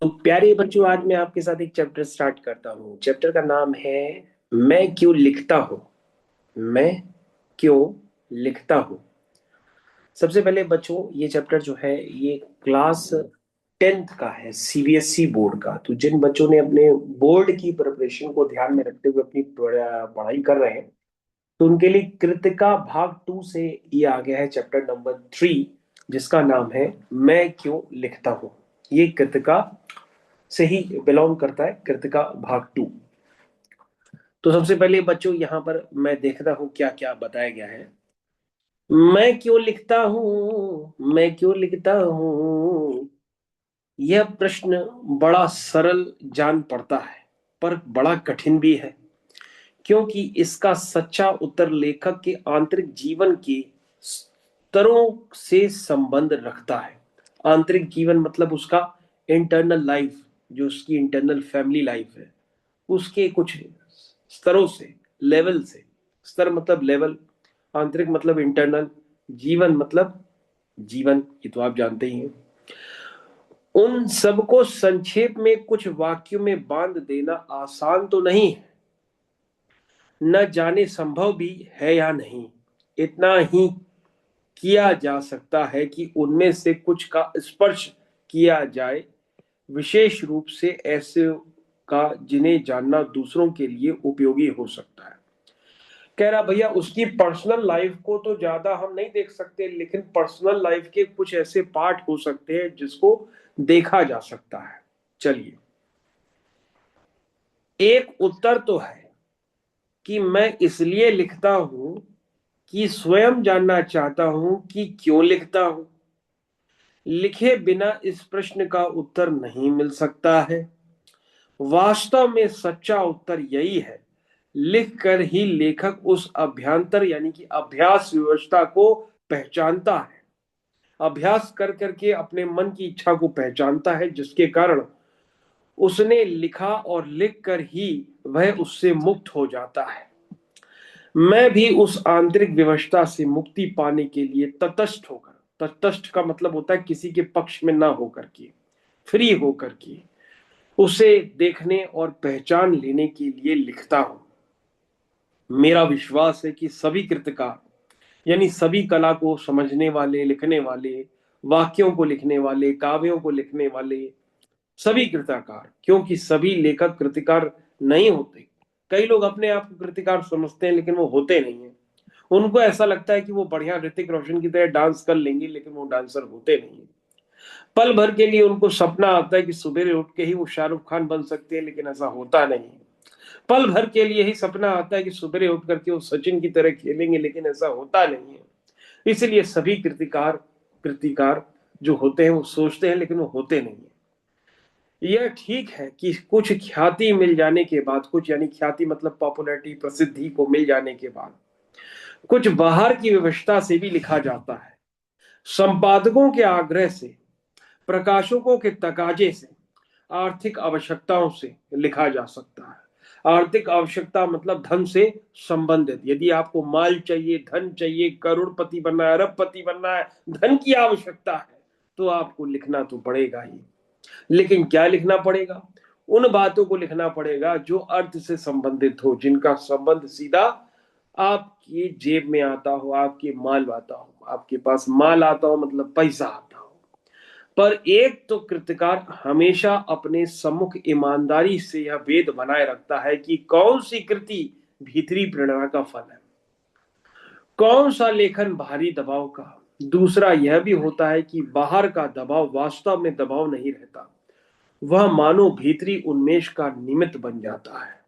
तो प्यारे बच्चों, आज मैं आपके साथ एक चैप्टर स्टार्ट करता हूँ। चैप्टर का नाम है मैं क्यों लिखता हूँ। मैं क्यों लिखता हूँ। सबसे पहले बच्चों, ये चैप्टर जो है ये क्लास 10th का है, सीबीएसई बोर्ड का। तो जिन बच्चों ने अपने बोर्ड की प्रिपरेशन को ध्यान में रखते हुए अपनी पढ़ाई कर रहे हैं, तो उनके लिए कृतिका भाग 2 से ये आ गया है चैप्टर नंबर 3, जिसका नाम है मैं क्यों लिखता हूँ। ये कृतिका से ही बिलोंग करता है, कृतिका भाग 2। तो सबसे पहले बच्चों, यहाँ पर मैं देखता हूँ क्या क्या बताया गया है। मैं क्यों लिखता हूँ, मैं क्यों लिखता हूँ। यह प्रश्न बड़ा सरल जान पड़ता है, पर बड़ा कठिन भी है, क्योंकि इसका सच्चा उत्तर लेखक के आंतरिक जीवन के स्तरों से संबंध रखता है। आंतरिक जीवन मतलब उसका इंटरनल लाइफ, जो उसकी इंटरनल फैमिली लाइफ है, उसके कुछ स्तरों से, लेवल से। स्तर मतलब लेवल, आंतरिक मतलब इंटरनल, जीवन मतलब जीवन, ये तो आप जानते ही हैं। उन सबको संक्षेप में कुछ वाक्यों में बांध देना आसान तो नहीं है, न जाने संभव भी है या नहीं। इतना ही किया जा सकता है कि उनमें से कुछ का स्पर्श किया जाए, विशेष रूप से ऐसे का जिन्हें जानना दूसरों के लिए उपयोगी हो सकता है। कह रहा भैया, उसकी पर्सनल लाइफ को तो ज्यादा हम नहीं देख सकते, लेकिन पर्सनल लाइफ के कुछ ऐसे पार्ट हो सकते हैं जिसको देखा जा सकता है। चलिए, एक उत्तर तो है कि मैं इसलिए लिखता हूं कि स्वयं जानना चाहता हूं कि क्यों लिखता हूं। लिखे बिना इस प्रश्न का उत्तर नहीं मिल सकता है। वास्तव में सच्चा उत्तर यही है, लिख कर ही लेखक उस अभ्यांतर यानी कि अभ्यास व्यवस्था को पहचानता है। अभ्यास कर करके अपने मन की इच्छा को पहचानता है, जिसके कारण उसने लिखा और लिख कर ही वह उससे मुक्त हो जाता है। मैं भी उस आंतरिक व्यवस्था से मुक्ति पाने के लिए तटस्थ होकर, तटस्थ का मतलब होता है किसी के पक्ष में ना होकर के, फ्री होकर के उसे देखने और पहचान लेने के लिए लिखता हूं। मेरा विश्वास है कि सभी कृतिकार यानी सभी कला को समझने वाले, लिखने वाले, वाक्यों को लिखने वाले, काव्यों को लिखने वाले सभी कृतिकार, क्योंकि सभी लेखक कृतिकार नहीं होते। कई लोग अपने आप को कृतिकार समझते हैं, लेकिन वो होते नहीं है। उनको ऐसा लगता है कि वो बढ़िया ऋतिक रोशन की तरह डांस कर लेंगे, लेकिन वो डांसर होते नहीं है। पल भर के लिए उनको सपना आता है कि सुबह उठ के ही वो शाहरुख खान बन सकते हैं, लेकिन ऐसा होता नहीं है। पल भर के लिए ही सपना आता है कि सुबह उठ करके वो सचिन की तरह खेलेंगे, लेकिन ऐसा होता नहीं है। इसलिए सभी कृतिकार कृतिकार जो होते हैं वो सोचते हैं, लेकिन वो होते नहीं है। यह ठीक है कि कुछ ख्याति मिल जाने के बाद, कुछ यानी ख्याति मतलब पॉपुलैरिटी, प्रसिद्धि को मिल जाने के बाद, कुछ बाहर की व्यवस्था से भी लिखा जाता है। संपादकों के आग्रह से, प्रकाशकों के तकाजे से, आर्थिक आवश्यकताओं से लिखा जा सकता है। आर्थिक आवश्यकता मतलब धन से संबंधित। यदि आपको माल चाहिए, धन चाहिए, करोड़पति बनना है, अरबपति बनना है, धन की आवश्यकता है, तो आपको लिखना तो पड़ेगा ही। लेकिन क्या लिखना पड़ेगा? उन बातों को लिखना पड़ेगा जो अर्थ से संबंधित हो, जिनका संबंध सीधा आपकी जेब में आता हो, आपके माल आता हो। आपके पास माल आता हो मतलब पैसा आता हो। पर एक तो कृतिकार हमेशा अपने सम्मुख ईमानदारी से यह वेद बनाए रखता है कि कौन सी कृति भीतरी प्रेरणा का फल है, कौन सा लेखन बाहरी दबाव का। दूसरा यह भी होता है कि बाहर का दबाव वास्तव में दबाव नहीं रहता, वह मानो भीतरी उन्मेष का निमित्त बन जाता है।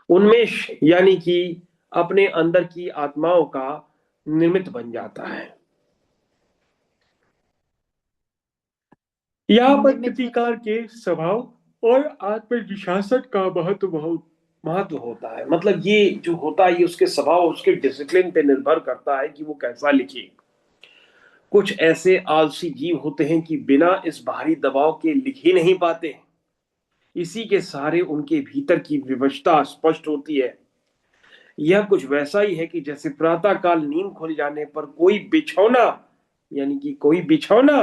उन्मेष यानी कि अपने अंदर की आत्माओं का निमित्त बन जाता है। यहाँ पर कृतिकार के स्वभाव और आत्मविश्वास का महत्व बहुत महत्व होता है। मतलब ये जो होता है, ये उसके स्वभाव, उसके डिसिप्लिन पे निर्भर करता है कि वो कैसा लिखे। कुछ ऐसे आलसी जीव होते हैं कि बिना इस बाहरी दबाव के लिख ही नहीं पाते। इसी के सहारे उनके भीतर की विवशता स्पष्ट होती है। यह कुछ वैसा ही है कि जैसे प्रातः काल नींद खुल जाने पर कोई बिछौना यानी कि कोई बिछौना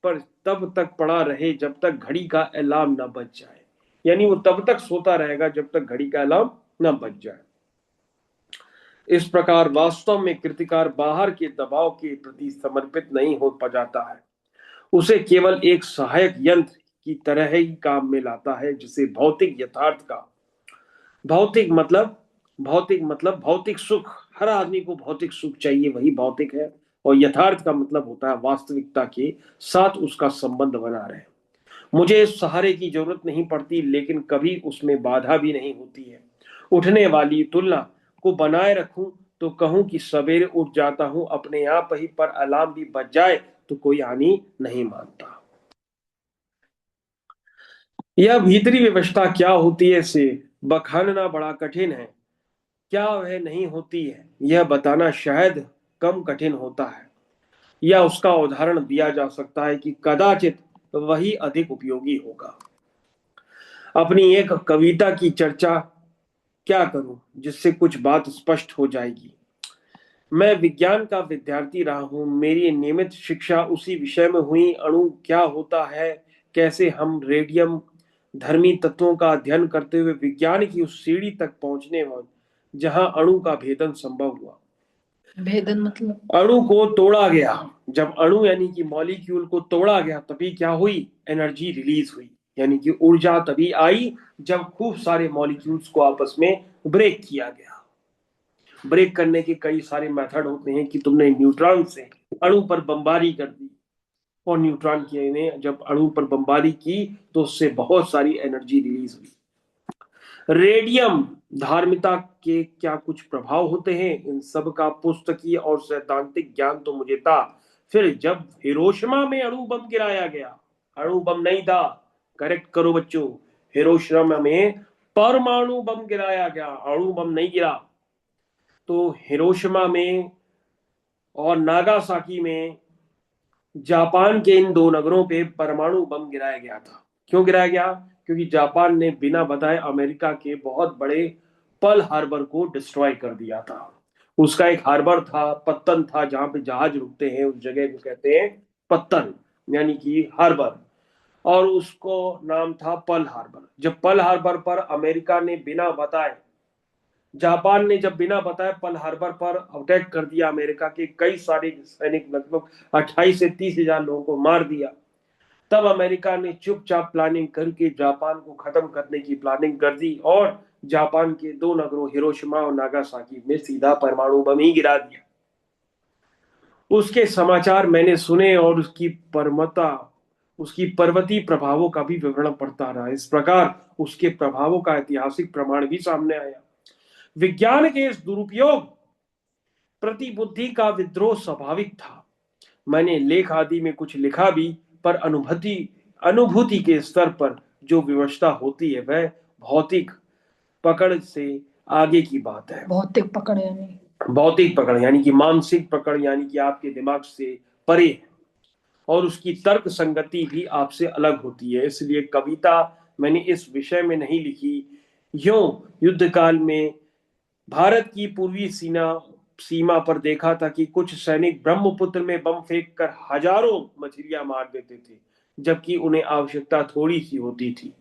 पर तब तक पड़ा रहे जब तक घड़ी का अलार्म न बज जाए। यानी वो तब तक सोता रहेगा जब तक घड़ी का अलार्म न बज जाए। इस प्रकार वास्तव में कृतिकार बाहर के दबाव के प्रति समर्पित नहीं हो पाता है, उसे केवल एक सहायक यंत्र की तरह ही काम में लाता है, जिसे भौतिक यथार्थ का, भौतिक मतलब भौतिक सुख, हर आदमी को भौतिक सुख चाहिए, वही भौतिक है। और यथार्थ का मतलब होता है वास्तविकता के साथ उसका संबंध बना रहे। मुझे इस सहारे की जरूरत नहीं पड़ती, लेकिन कभी उसमें बाधा भी नहीं होती है। उठने वाली तुलना को बनाए रखूं तो कहूं कि सवेरे उठ जाता हूं अपने आप ही, पर अलार्म भी बज जाए तो कोई हानि नहीं मानता। यह भीतरी व्यवस्था क्या होती है इसे बखानना बड़ा कठिन है। क्या वह नहीं होती है यह बताना शायद कम कठिन होता है। या उसका उदाहरण दिया जा सकता है कि कदाचित वही अधिक उपयोगी होगा। अपनी एक कविता की चर्चा क्या करूं जिससे कुछ बात स्पष्ट हो जाएगी। मैं विज्ञान का विद्यार्थी रहा हूं, मेरी नियमित शिक्षा उसी विषय में हुई। अणु क्या होता है, कैसे हम रेडियम धर्मी तत्वों का अध्ययन करते हुए विज्ञान की उस सीढ़ी तक पहुंचने में जहां अणु का भेदन संभव हुआ। भेदन मतलब अणु को तोड़ा गया, जब अणु यानी कि मॉलिक्यूल को तोड़ा गया तभी क्या हुई, एनर्जी रिलीज हुई, यानी कि ऊर्जा तभी आई जब खूब सारे मॉलिक्यूल्स को आपस में ब्रेक किया गया। ब्रेक करने के कई सारे मेथड होते हैं कि तुमने न्यूट्रॉन से अणु पर बमबारी कर दी, और न्यूट्रॉन की ने जब अणु पर बमबारी की तो उससे बहुत सारी एनर्जी रिलीज हुई। रेडियम धार्मिकता के क्या कुछ प्रभाव होते हैं, इन सब का पुस्तकीय और सैद्धांतिक ज्ञान तो मुझे था। फिर जब हिरोशिमा में अणु बम गिराया गया, अणु बम नहीं था, करेक्ट करो बच्चों, हिरोशिमा में परमाणु बम गिराया गया, अणु बम नहीं गिरा। तो हिरोशिमा में और नागासाकी में जापान के इन दो नगरों पे परमाणु बम गिराया गया था। क्यों गिराया गया, क्योंकि जापान ने बिना बताए अमेरिका के बहुत बड़े पर्ल हार्बर को डिस्ट्रॉय कर दिया था। उसका एक हार्बर था, पत्तन था, जहां पे जहाज रुकते हैं, उस जगह को कहते हैं पत्तन, यानी कि हार्बर, और उसको नाम था पर्ल हार्बर। जब पर्ल हार्बर पर अमेरिका ने बिना बताए, जापान ने जब बिना बताए पर्ल हार्बर पर अटैक कर दिया, अमेरिका के कई सारे सैनिक, लगभग 28 से 30 हजार लोगों को मार दिया, तब अमेरिका ने चुपचाप प्लानिंग करके जापान को खत्म करने की प्लानिंग कर दी, और जापान के दो नगरों हिरोशिमा और नागासाकी में सीधा परमाणु बम ही गिरा दिया। उसके समाचार मैंने सुने और उसकी पर्वतीय प्रभावों का भी विवरण पढ़ता रहा। इस प्रकार उसके प्रभावों का ऐतिहासिक प्रमाण भी सामने आया। विज्ञान के इस दुरुपयोग प्रति बुद्धि का विद्रोह स्वाभाविक था। मैंने लेख आदि में कुछ लिखा भी, पर अनुभूति के स्तर पर जो व्यवस्था होती है वह भौतिक पकड़ से आगे की बात है। भौतिक पकड़ यानी भौतिक पकड़ यानी कि मानसिक पकड़, यानी कि आपके दिमाग से परे है, और उसकी तर्क संगति भी आपसे अलग होती है। इसलिए कविता मैंने इस विषय में नहीं लिखी। यूं युद्ध काल में भारत की पूर्वी सीमा पर देखा था कि कुछ सैनिक ब्रह्मपुत्र में बम फेंक कर हजारों मछलियां मार देते थे, जबकि उन्हें आवश्यकता थोड़ी सी होती थी।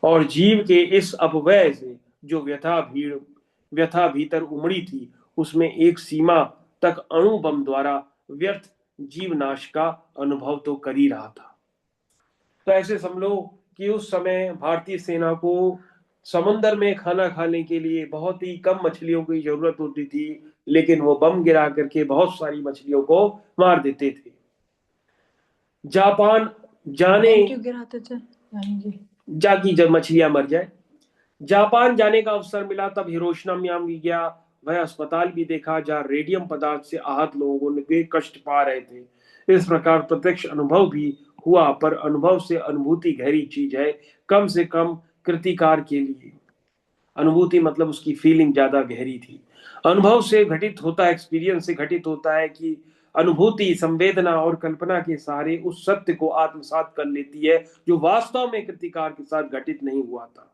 और जीव के इस अपव्यय से जो व्यथा भीतर उमड़ी थी, उसमें एक सीमा तक अणु बम द्वारा व्यर्थ जीवनाश का अनुभव तो कर ही रहा था। तो ऐसे समझो कि उस समय भारतीय सेना को समुद्र में खाना खाने के लिए बहुत ही कम मछलियों की जरूरत होती थी, लेकिन वो बम गिरा करके बहुत सारी मछलियों को मार देते थे। जापान जाने बम क्यों गिराते थे यानी कि जाकी जब मछलियां मर जाए। जापान जाने का अवसर मिला तब हिरोशिमा में भी गया। वह अस्पताल भी देखा जहां रेडियम पदार्थ से आहत लोगों के कष्ट पा रहे थे। इस प्रकार प्रत्यक्ष अनुभव भी हुआ, पर अनुभव से अनुभूति गहरी चीज है, कम से कम कृतिकार के लिए। अनुभूति मतलब उसकी फीलिंग ज्यादा गहरी थी। अनुभव से घटित होता है, एक्सपीरियंस से घटित होता है कि अनुभूति संवेदना और कल्पना के सहारे उस सत्य को आत्मसात कर लेती है जो वास्तव में कृतिकार के साथ घटित नहीं हुआ था।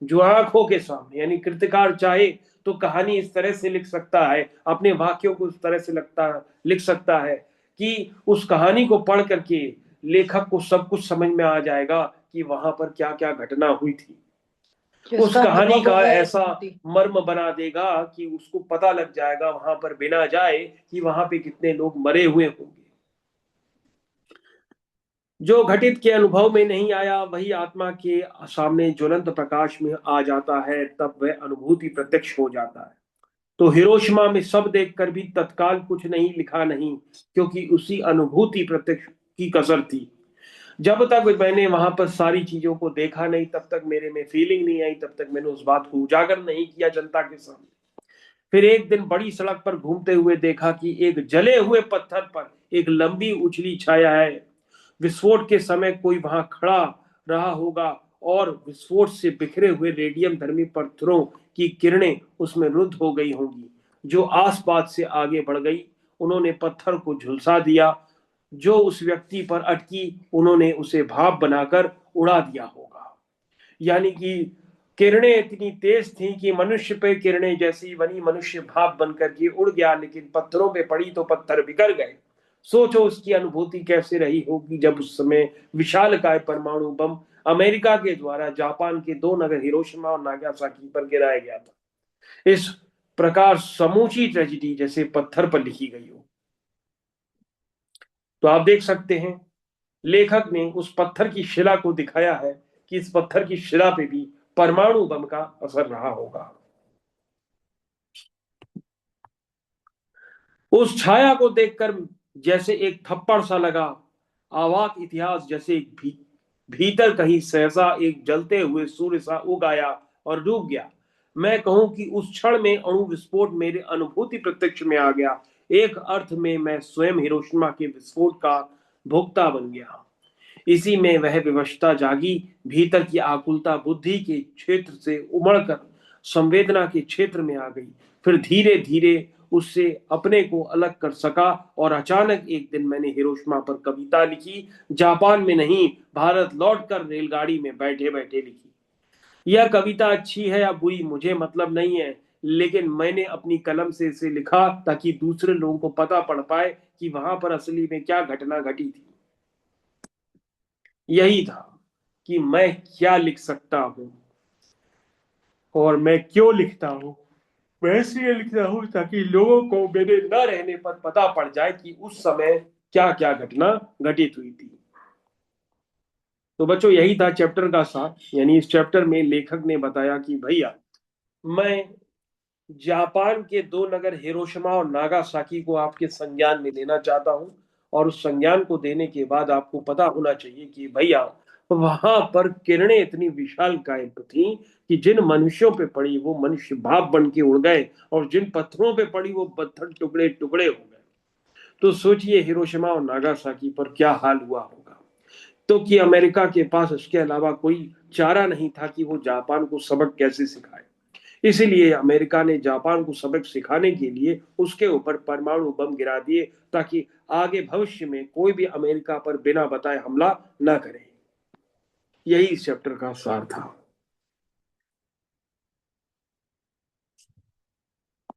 जो आंखों के सामने, यानी कृतिकार चाहे तो कहानी इस तरह से लिख सकता है, अपने वाक्यों को उस तरह से लिख सकता है कि उस कहानी को पढ़ करके लेखक को सब कुछ समझ में आ जाएगा कि वहां पर क्या क्या घटना हुई थी। उस किसका कहानी प्रभाव का हुआ है ऐसा बहुत ही। मर्म बना देगा कि उसको पता लग जाएगा वहां पर बिना जाए कि वहां पे कितने लोग मरे हुए होंगे। जो घटित के अनुभव में नहीं आया वही आत्मा के सामने ज्वलंत प्रकाश में आ जाता है, तब वह अनुभूति प्रत्यक्ष हो जाता है। तो हिरोशिमा में सब देखकर भी तत्काल कुछ नहीं लिखा नहीं, क्योंकि उसी अनुभूति प्रत्यक्ष की कसर थी। जब तक मैंने वहां पर सारी चीजों को देखा नहीं, तब तक मेरे में फीलिंग नहीं आई, तब तक मैंने उस बात को उजागर नहीं किया जनता के सामने। फिर एक दिन बड़ी सड़क पर घूमते हुए देखा कि एक जले हुए पत्थर पर एक लंबी उछली छाया है। विस्फोट के समय कोई वहां खड़ा रहा होगा और विस्फोट से बिखरे हुए रेडियम धर्मी पत्थरों की किरणें उसमें रुद्ध हो गई होंगी, जो आसपास से आगे बढ़ गई। उन्होंने पत्थर को झुलसा दिया, जो उस व्यक्ति पर अटकी उन्होंने उसे भाप बनाकर उड़ा दिया होगा। यानी कि किरणें इतनी तेज थी कि मनुष्य पे किरणें जैसी बनी, मनुष्य भाप बनकर के उड़ गया, लेकिन पत्थरों पे पड़ी तो पत्थर बिखर गए। सोचो उसकी अनुभूति कैसे रही होगी जब उस समय विशालकाय परमाणु बम अमेरिका के द्वारा जापान के दो नगर हिरोशिमा और नागासाकी पर गिराया गया था। इस प्रकार समूची ट्रेजिडी जैसे पत्थर पर लिखी गई हो। तो आप देख सकते हैं लेखक ने उस पत्थर की शिला को दिखाया है कि इस पत्थर की शिला पे भी परमाणु बम का असर रहा होगा। उस छाया को देखकर जैसे एक थप्पड़ सा लगा। आवाक इतिहास जैसे भीतर कहीं सहसा एक जलते हुए सूर्य सा उग आया और डूब गया। मैं कहूं कि उस क्षण में अणु विस्फोट मेरे अनुभूति प्रत्यक्ष में आ गया। एक अर्थ में मैं स्वयं हिरोशिमा के विस्फोट का भोक्ता बन गया। इसी में वह विवशता जागी, भीतर की आकुलता बुद्धि के क्षेत्र से उमड़कर संवेदना के क्षेत्र में आ गई। फिर धीरे धीरे उससे अपने को अलग कर सका और अचानक एक दिन मैंने हिरोशिमा पर कविता लिखी। जापान में नहीं, भारत लौटकर रेलगाड़ी में बैठे बैठे लिखी। यह कविता अच्छी है या बुरी मुझे मतलब नहीं है, लेकिन मैंने अपनी कलम से इसे लिखा ताकि दूसरे लोगों को पता पड़ पाए कि वहां पर असली में क्या घटना घटी थी। यही था कि मैं क्या लिख सकता हूं और मैं क्यों लिखता हूं। मैं इसलिए लिखता हूं ताकि लोगों को मेरे न रहने पर पता पड़ जाए कि उस समय क्या क्या घटना घटित हुई थी। तो बच्चों यही था चैप्टर का सार। यानी इस चैप्टर में लेखक ने बताया कि भैया मैं जापान के दो नगर हिरोशिमा और नागासाकी को आपके संज्ञान में लेना चाहता हूं। और उस संज्ञान को देने के बाद आपको पता होना चाहिए कि भैया वहां पर किरणें इतनी विशाल काय थी कि जिन मनुष्यों पे पड़ी वो मनुष्य भाप बन के उड़ गए, और जिन पत्थरों पे पड़ी वो पत्थर टुकड़े टुकड़े हो गए। तो सोचिए हिरोशिमा और नागासाकी पर क्या हाल हुआ होगा। तो कि अमेरिका के पास इसके अलावा कोई चारा नहीं था कि वो जापान को सबक कैसे सिखाए। इसीलिए अमेरिका ने जापान को सबक सिखाने के लिए उसके ऊपर परमाणु बम गिरा दिए, ताकि आगे भविष्य में कोई भी अमेरिका पर बिना बताए हमला न करे। यही इस चैप्टर का सार था।